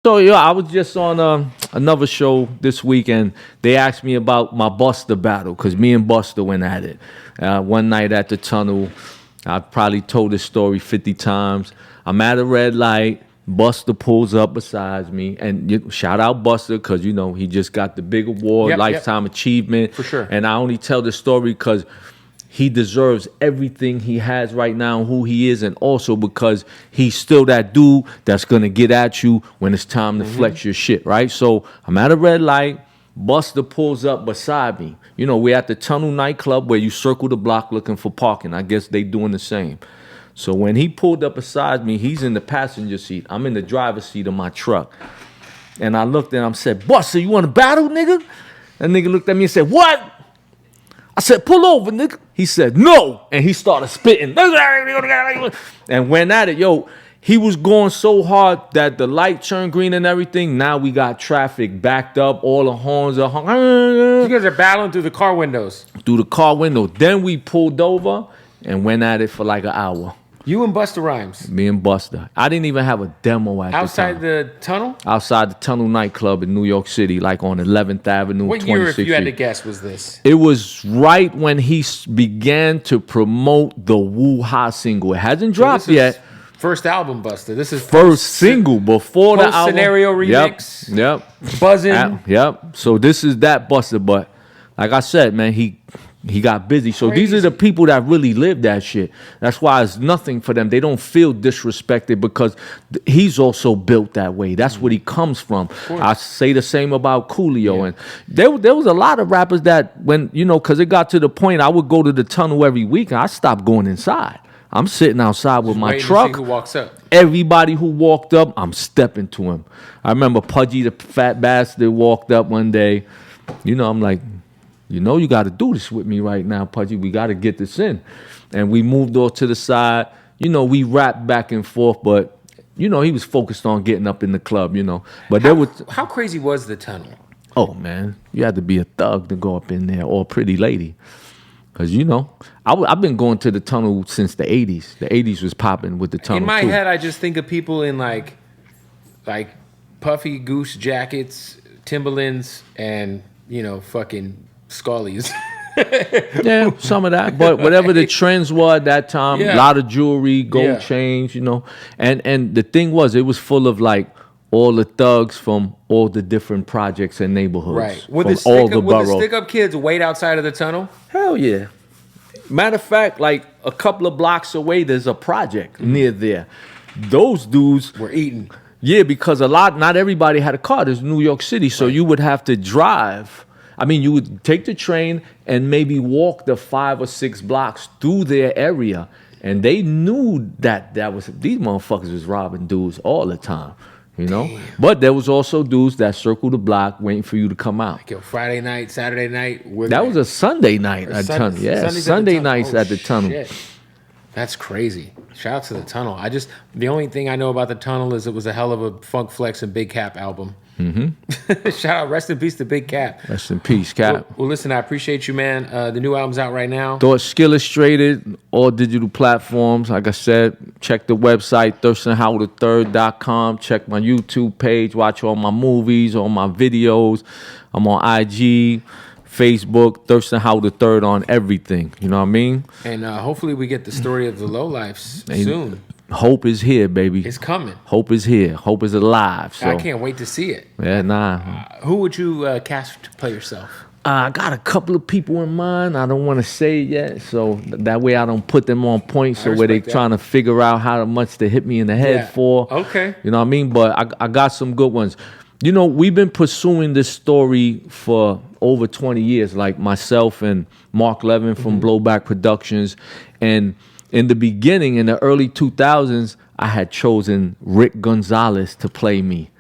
So yeah, I was just on another show this week, and they asked me about my Busta battle because me and Busta went at it one night at the tunnel. I've probably told this story 50 times. I'm at a red light. Busta pulls up beside me, and shout out Busta because he just got the big award, lifetime achievement for sure. And I only tell this story because he deserves everything he has right now, who he is, and also because he's still that dude that's gonna get at you when it's time to flex your shit, right? So I'm at a red light. Busta pulls up beside me. We're at the Tunnel nightclub where you circle the block looking for parking. I guess they doing the same. So when he pulled up beside me, he's in the passenger seat. I'm in the driver's seat of my truck. And I looked at him and said, Busta, you want to battle, nigga? That nigga looked at me and said, what? I said, pull over, nigga. He said, no. And he started spitting. And went at it. He was going so hard that the light turned green and everything. Now we got traffic backed up. All the horns are You guys are battling through the car windows. Through the car window. Then we pulled over and went at it for like an hour. You and Busta Rhymes. Me and Busta. I didn't even have a demo at outside the the tunnel? Outside the Tunnel nightclub in New York City, like on 11th Avenue. What year, if you had to guess, was this? It was right when he began to promote the Woo Ha single. It hasn't dropped yet. First album, Busta. This is first single before the album. Scenario remix. Yep. Buzzing. Yep. So this is that Busta, but like I said, man, he got busy. So these are the people that really live that shit. That's why it's nothing for them. They don't feel disrespected because he's also built that way. That's what he comes from. I say the same about Coolio. And there was a lot of rappers that when, because it got to the point I would go to the tunnel every week and I stopped going inside. I'm sitting outside with my truck. To see who walks up. Everybody who walked up, I'm stepping to him. I remember Pudgy the fat bastard walked up one day. I'm like, you got to do this with me right now, Pudgy. We got to get this in. And we moved off to the side. We rapped back and forth, but, he was focused on getting up in the club, But how crazy was the tunnel? Oh, man. You had to be a thug to go up in there or a pretty lady. Because, I've been going to the tunnel since the 80s. The 80s was popping with the tunnel, in my head, I just think of people in, like puffy goose jackets, Timberlands, and, fucking Scullies. Yeah, some of that. But whatever the trends were at that time, a lot of jewelry, gold chains, And the thing was, it was full of, like, all the thugs from all the different projects and neighborhoods. Right. Would the stick-up kids wait outside of the tunnel? Hell yeah. Matter of fact, like a couple of blocks away, there's a project near there. Those dudes were eating. Yeah, because not everybody had a car. There's New York City, so you would have to drive. I mean, you would take the train and maybe walk the 5 or 6 blocks through their area. And they knew that these motherfuckers was robbing dudes all the time. Damn. But there was also dudes that circled the block waiting for you to come out. Like, Friday night, Saturday night. That was a Sunday night at the tunnel. Yeah, Sunday nights at the tunnel. Shit. That's crazy. Shout out to the tunnel. The only thing I know about the tunnel is it was a hell of a Funk Flex and Big Cap album. Mm-hmm. Shout out, rest in peace to Big Cap. Rest in peace, Cap. Well, listen, I appreciate you, man. The new album's out right now. Thoughts Illustrated, all digital platforms. Like I said, check the website, thirstinhowl3rd.com. Check my YouTube page. Watch all my movies, all my videos. I'm on IG, Facebook, Thirstin Howl the Third on everything. You know what I mean? And hopefully we get the story of the lowlifes soon. Hope is here, baby. It's coming. Hope is here. Hope is alive. So. I can't wait to see it. Yeah, nah. Who would you cast to play yourself? I got a couple of people in mind. I don't want to say it yet, so that way I don't put them on point. So where they trying to figure out how much to hit me in the head for. Okay. You know what I mean? But I got some good ones. We've been pursuing this story for over 20 years, like myself and Mark Levin from Blowback Productions. And in the beginning, in the early 2000s, I had chosen Rick Gonzalez to play me,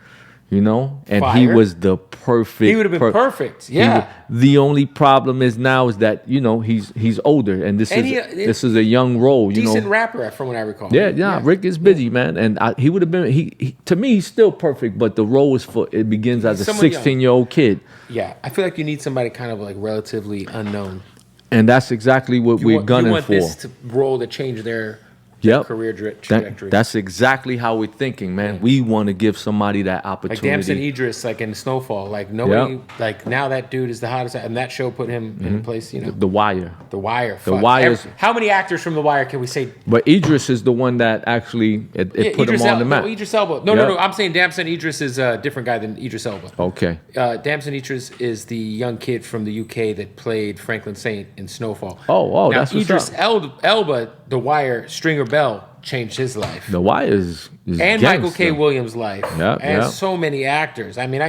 and Fire. he was the perfect. He would have been perfect. Yeah. The only problem is that he's older, and this is a young role. Decent rapper, from what I recall. Yeah. Rick is busy, man, and he would have been. He to me, he's still perfect, but the role is it begins as a 16-year-old kid. Yeah, I feel like you need somebody kind of like relatively unknown. And that's exactly what we're gunning for. You want this role to change their Yep. career trajectory. That's exactly how we're thinking, man. Yeah. We want to give somebody that Like opportunity. Damson Idris, like in Snowfall. Like nobody, like now that dude is the hottest, and that show put him in a place. You know, The Wire. The Wire. The Fuck. Wire's- How many actors from The Wire can we say? But Idris is the one that actually it put Idris him on the map. No, Idris Elba. No, Yep. no. I'm saying Damson Idris is a different guy than Idris Elba. Okay. Damson Idris is the young kid from the UK that played Franklin Saint in Snowfall. Oh, now, that's what's Idris up. Elba, The Wire, Stringer Bell changed his life. The Wire is And Michael K. gangster. Williams' life. Yep, and yep. so many actors. I mean,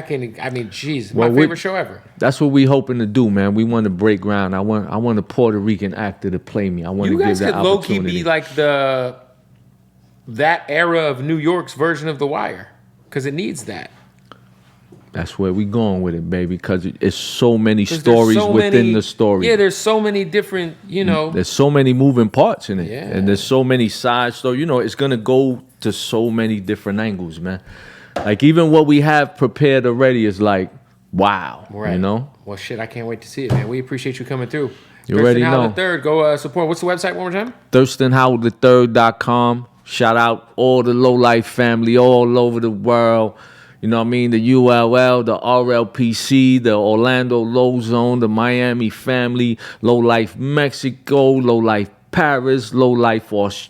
geez, Well, my we- favorite show ever. That's what we hoping to do, man. We want to break ground. I want a Puerto Rican actor to play me. I want You to give guys that could low key opportunity. be like that era of New York's version of The Wire, because it needs that. That's where we going with it, baby. Because it's so many 'Cause there's stories so within many- the story. Yeah, there's so many different, There's so many moving parts in it, Yeah. and there's so many side stories. It's gonna go to so many different angles, man. Like even what we have prepared already is like, wow, Right. Well, shit, I can't wait to see it, man. We appreciate you coming through. You already know. the third. Go support. What's the website one more time? ThirstinHowell3rd.com. Shout out all the Low Life family all over the world. You know what I mean? The ULL, the RLPC, the Orlando Low Zone, the Miami family, Low Life Mexico, Low Life Paris, Low Life Australia.